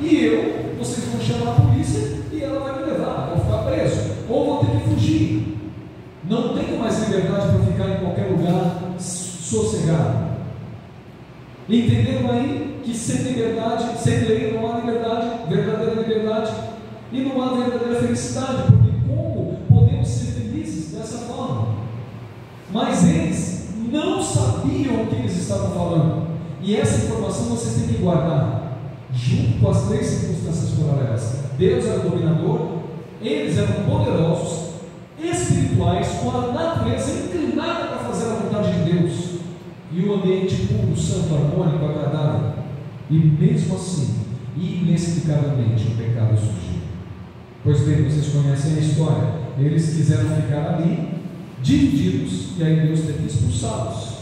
e vocês vão chamar a polícia e ela vai me levar, vou ficar preso, ou vou ter que fugir. Não tenho mais liberdade para ficar em qualquer lugar sossegado. Entenderam aí que sem liberdade, sem lei não há liberdade, verdadeira liberdade, e não há verdadeira felicidade, porque como podemos ser felizes dessa forma? Mas eles não sabiam o que eles estavam falando, e essa informação vocês têm que guardar, junto com as três circunstâncias paralelas. Deus era o dominador, eles eram poderosos, espirituais, com a natureza inclinada para fazer a vontade de Deus, e o ambiente puro, santo, harmônico, agradável, e mesmo assim, inexplicavelmente, o pecado surgiu. Pois bem, vocês conhecem a história, eles quiseram ficar ali, divididos, e aí Deus teve que expulsá-los,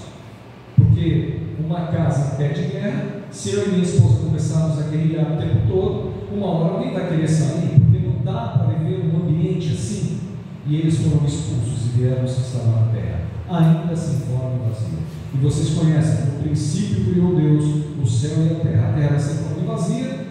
porque uma casa em pé de guerra, se eu e minha esposa começarmos a guerrear o tempo todo, uma hora alguém vai querer sair, porque não dá para viver um ambiente assim. E eles foram expulsos e vieram se instalar na terra, ainda sem forma e vazia. E vocês conhecem, no princípio criou Deus o céu e a terra era sem forma e vazia,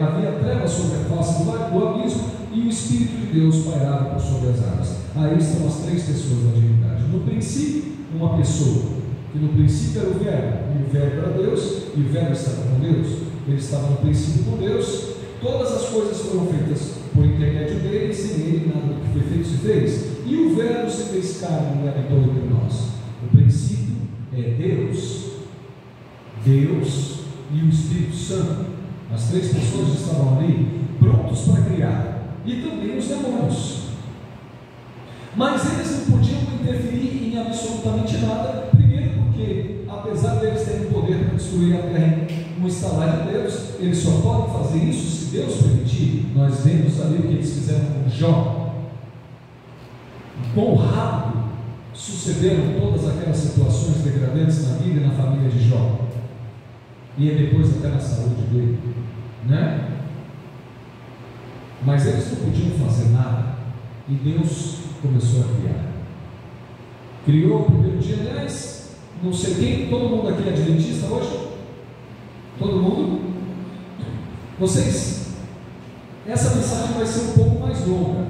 havia trevas sobre a face do abismo, e o Espírito de Deus pairava por sobre as águas. Aí estão as três pessoas da divindade. No princípio, uma pessoa, que no princípio era o Verbo, e o Verbo era Deus, e o Verbo estava com Deus, ele estava no princípio com Deus, todas as coisas foram feitas por intermédio dele, e sem ele nada do que foi feito se fez, e o Verbo se fez carne e habitou entre nós. O princípio é Deus e o Espírito Santo. As três pessoas estavam ali, prontos para criar, e também os demônios. Mas eles não podiam interferir em absolutamente nada, primeiro porque, apesar deles terem poder para destruir a terra em um estalar de Deus, eles só podem fazer isso se Deus permitir. Nós vemos ali o que eles fizeram com Jó. Quão rápido sucederam todas aquelas situações degradantes na vida e na família de Jó, e depois até na saúde dele, né? Mas eles não podiam fazer nada, e Deus começou a criar. Criou o primeiro dia, aliás, não sei quem, todo mundo aqui é adventista hoje? Todo mundo? Vocês, essa mensagem vai ser um pouco mais longa,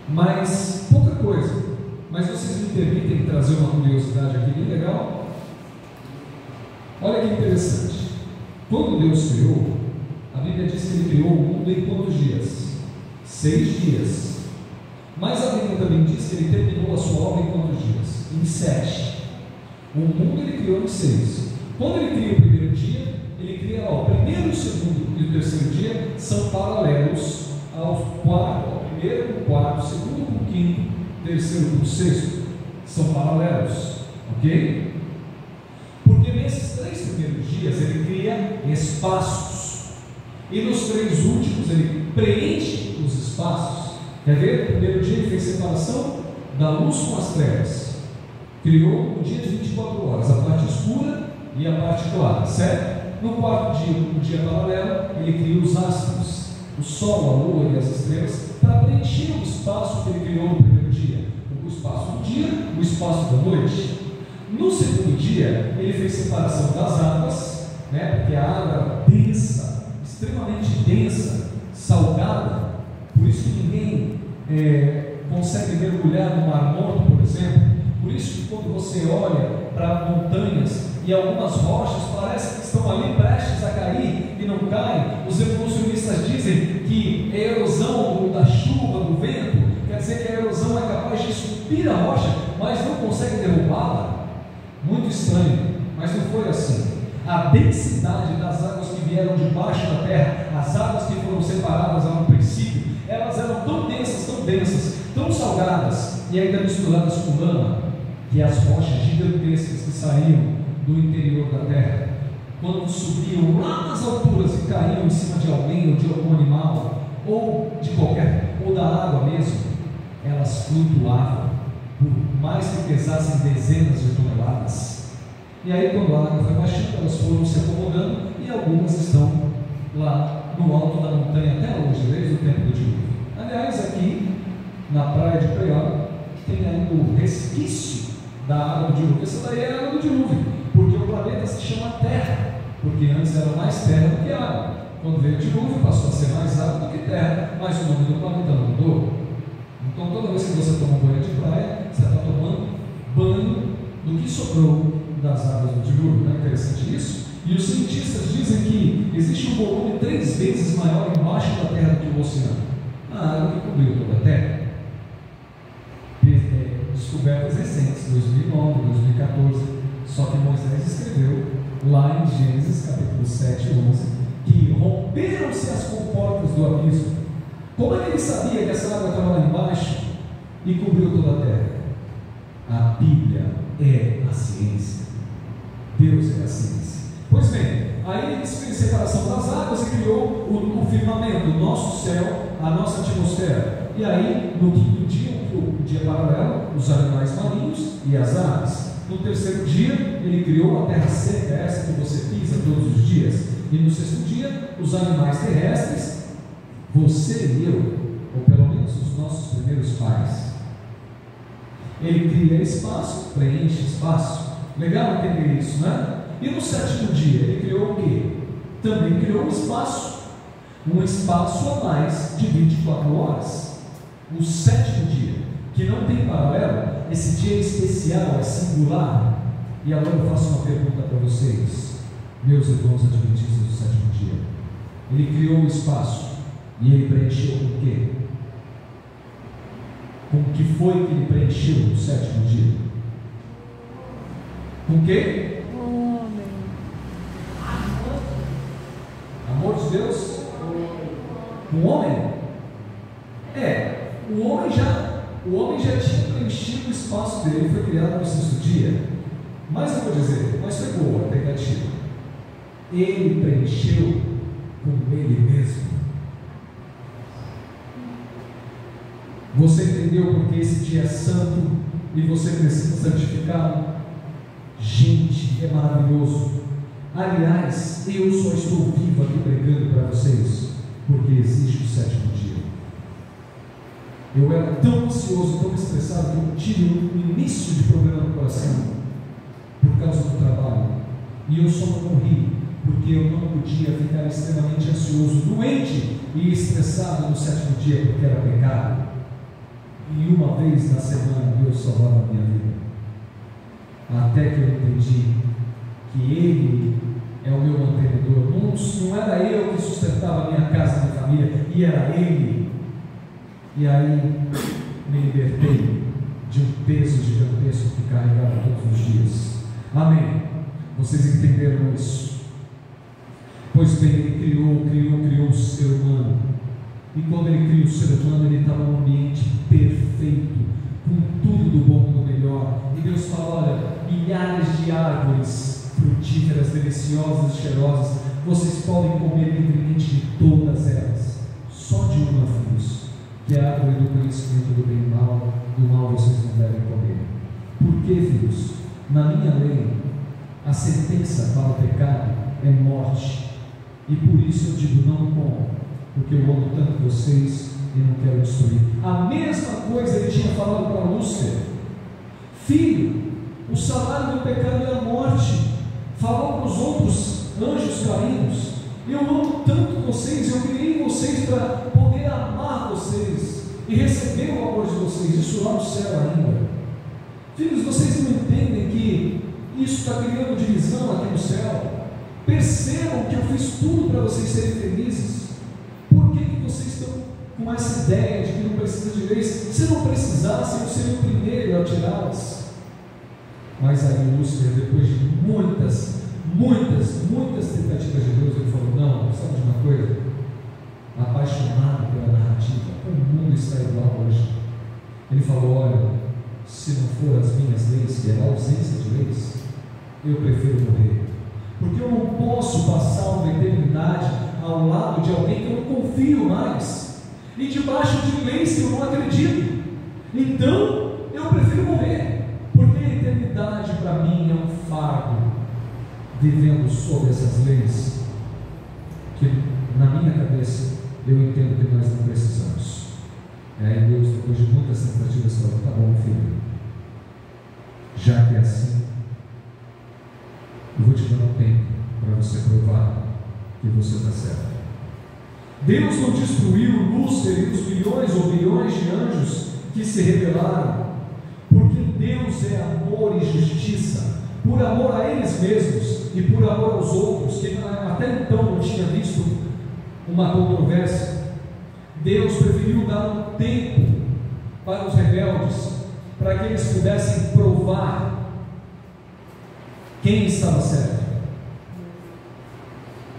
mas pouca coisa. Mas vocês me permitem trazer uma curiosidade aqui bem legal? Olha que interessante. Quando Deus criou, a Bíblia diz que Ele criou o mundo em quantos dias? 6 dias. Mas a Bíblia também diz que Ele terminou a sua obra em quantos dias? Em 7. O mundo Ele criou em 6. Quando Ele cria o primeiro dia, Ele cria o primeiro, o segundo e o terceiro dia são paralelos ao primeiro com o quarto, segundo com o quinto, terceiro com o sexto, são paralelos, ok? Porque nesses 3 primeiros dias Ele cria espaços, e nos 3 últimos Ele preenche os espaços. Quer ver? No primeiro dia Ele fez separação da luz com as trevas, criou um dia de 24 horas, a parte escura e a parte clara, certo? No quarto dia, o dia paralelo, Ele cria os astros, o sol, a lua e as estrelas, para preencher o espaço que Ele criou no primeiro dia, o espaço do dia, o espaço da noite. No segundo dia, Ele fez separação das águas, né? Porque a água era densa, extremamente densa, salgada, por isso que ninguém consegue mergulhar no Mar Morto, por exemplo. Por isso que quando você olha para montanhas e algumas rochas, parece que estão ali prestes a cair e não caem. Os evolucionistas dizem que a erosão da chuva, do vento, quer dizer que a erosão é capaz de subir a rocha, mas não consegue derrubá-la. Muito estranho, mas não foi assim. A densidade das águas que vieram de baixo da terra, as águas que foram separadas lá no princípio, elas eram tão densas, tão salgadas, e ainda misturadas com lama, que as rochas gigantescas que saíam do interior da terra, quando subiam lá nas alturas e caíam em cima de alguém ou de algum animal, ou da água mesmo, elas flutuavam, por mais que pesassem dezenas de toneladas. E aí, quando a água foi baixando, elas foram se acomodando, e algumas estão lá no alto da montanha até hoje, desde o tempo do dilúvio. Aliás, aqui na praia de Preal tem ainda o resquício da água do dilúvio. Essa daí é a água do dilúvio, porque o planeta se chama Terra, porque antes era mais terra do que água. quando veio o dilúvio, passou a ser mais água do que terra, mas o nome do planeta não mudou. Então, toda vez que você toma um banho de praia, você está tomando banho do que sobrou das águas do dilúvio. Não é interessante isso? E os cientistas dizem que existe um volume 3 vezes maior embaixo da terra do que o oceano. A água que cobriu toda a terra. Descobertas recentes, 2009, 2014, só que Moisés escreveu lá em Gênesis capítulo 7 e 11 que romperam-se as comportas do abismo. Como é que ele sabia que essa água estava lá embaixo e cobriu toda a terra? A Bíblia é a ciência. Deus é a ciência. Pois bem, aí ele fez separação das águas e criou o firmamento, o nosso céu, a nossa atmosfera. E aí, no quinto dia, o dia paralelo, os animais marinhos e as aves. No terceiro dia, ele criou a terra seca, essa que você pisa todos os dias. E no sexto dia, os animais terrestres, você e eu, ou pelo menos os nossos primeiros pais. Ele cria espaço, preenche espaço. Legal entender isso, né? E no sétimo dia, ele criou o quê? Também criou um espaço a mais de 24 horas. O sétimo dia, que não tem paralelo, esse dia é especial, é singular. E agora eu faço uma pergunta para vocês, meus irmãos adventistas do sétimo dia. Ele criou um espaço e ele preencheu com o quê? Com o que foi que ele preencheu no sétimo dia? Com o quê? Amor de Deus? Com o homem? O homem já tinha preenchido o espaço dele, foi criado no sexto dia. Mas eu vou dizer, mas foi boa a tentativa. Ele preencheu com ele mesmo. Você entendeu porque esse dia é santo e você precisa santificá-lo? Gente, é maravilhoso. Aliás, eu só estou vivo aqui pregando para vocês porque existe o sétimo dia. Eu era tão ansioso, tão estressado que eu tive um início de problema no coração por causa do trabalho. E eu só não morri porque eu não podia ficar extremamente ansioso, doente e estressado no sétimo dia porque era pecado. E uma vez na semana Deus salvava a minha vida. Até que eu entendi que Ele é o meu mantenedor. Não era eu que sustentava a minha casa, a minha família, e era Ele. E aí me libertei de um peso gigantesco que carregava todos os dias. Amém? Vocês entenderam isso? Pois bem, Ele criou o ser humano. E quando Ele cria o ser humano, Ele está num ambiente perfeito, com tudo do bom e do melhor. E Deus fala: olha, milhares de árvores frutíferas, deliciosas e cheirosas, vocês podem comer livremente de todas elas, só de uma, filhos, que é a árvore do conhecimento do bem e do mal vocês não devem comer. Por quê, filhos? Na minha lei, a sentença para o pecado é morte, e por isso eu digo: não comam, porque eu amo tanto vocês e não quero destruir. A mesma coisa ele tinha falado para Lúcifer: filho, o salário do pecado é a morte. Falou para os outros anjos caídos: eu amo tanto vocês, eu criei vocês para poder amar vocês e receber o amor de vocês, isso lá no céu ainda. Filhos, vocês não entendem que isso está criando divisão aqui no céu? Percebam que eu fiz tudo para vocês serem felizes. Por que vocês estão com essa ideia de que não precisa de leis? Se não precisasse, eu seria o primeiro a tirá-las. Mas aí Lúcifer, depois de muitas tentativas de Deus, ele falou: não, sabe de uma coisa? Apaixonado pela narrativa, o mundo está igual hoje. Ele falou: olha, se não for as minhas leis, que é a ausência de leis, eu prefiro morrer, porque eu não posso passar uma eternidade ao lado de alguém que eu não confio mais, e debaixo de leis que eu não acredito. Então eu prefiro morrer, porque a eternidade para mim é um fardo, vivendo sob essas leis, que na minha cabeça eu entendo que nós não precisamos. Aí Deus, depois de muitas tentativas, falou: tá bom, filho, já que é assim, eu vou te dar um tempo para você provar que você está certo. Deus não destruiu Lúcifer e os milhões ou bilhões de anjos que se rebelaram, porque Deus é amor e justiça. Por amor a eles mesmos e por amor aos outros, que até então não tinha visto uma controvérsia, Deus preferiu dar um tempo para os rebeldes, para que eles pudessem provar quem estava certo.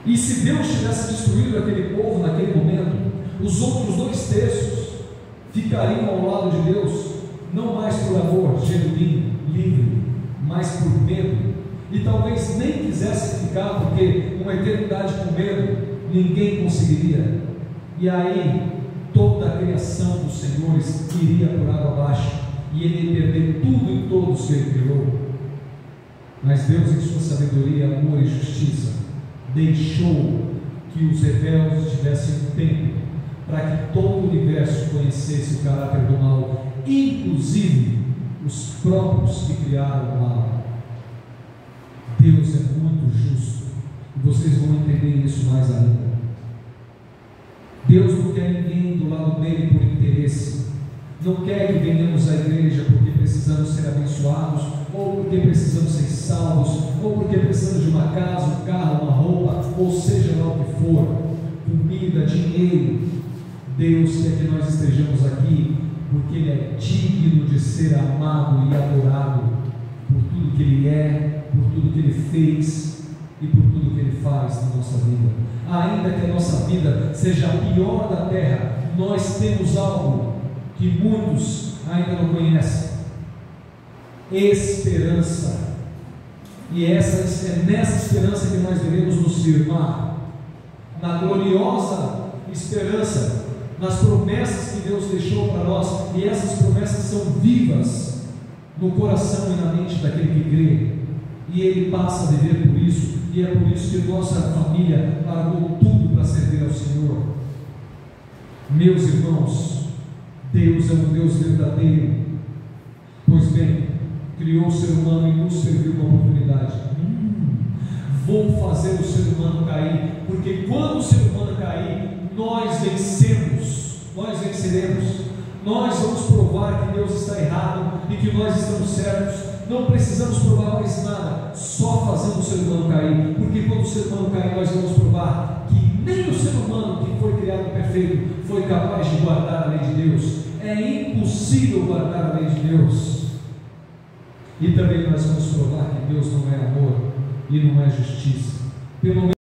E se Deus tivesse destruído aquele povo naquele momento, os outros 2/3 ficariam ao lado de Deus, não mais por amor genuíno, livre, mas por medo, e talvez nem quisessem ficar, porque uma eternidade com medo ninguém conseguiria, e aí toda a criação dos senhores iria por água abaixo, e ele ia perder tudo e todos que ele criou. Mas Deus, em sua sabedoria, amor e justiça, deixou que os rebeldes tivessem um tempo para que todo o universo conhecesse o caráter do mal, inclusive os próprios que criaram o mal. Deus é muito justo, e vocês vão entender isso mais ainda. Deus não quer ninguém do lado dele por interesse, não quer que venhamos à igreja porque precisamos ser abençoados, ou porque precisamos ser salvos, ou porque precisamos de uma casa, um carro, uma roupa, ou seja lá o que for, comida, dinheiro. Deus quer que nós estejamos aqui porque Ele é digno de ser amado e adorado por tudo que Ele é, por tudo que Ele fez e por tudo que Ele faz na nossa vida. Ainda que a nossa vida seja a pior da terra, nós temos algo que muitos ainda não conhecem: esperança. E é nessa esperança que nós devemos nos firmar, na gloriosa esperança, nas promessas que Deus deixou para nós, e essas promessas são vivas no coração e na mente daquele que crê, e ele passa a viver por isso, e é por isso que nossa família largou tudo para servir ao Senhor. Meus irmãos, Deus é um Deus verdadeiro. Pois bem, criou o ser humano e nos serviu uma oportunidade. Vou fazer o ser humano cair, porque quando o ser humano cair, nós vencemos, nós venceremos, nós vamos provar que Deus está errado e que nós estamos certos. Não precisamos provar mais nada, só fazendo o ser humano cair, porque quando o ser humano cair, nós vamos provar que nem o ser humano que foi criado perfeito foi capaz de guardar a lei de Deus. É impossível guardar a lei de Deus. E também nós vamos provar que Deus não é amor e não é justiça. Pelo menos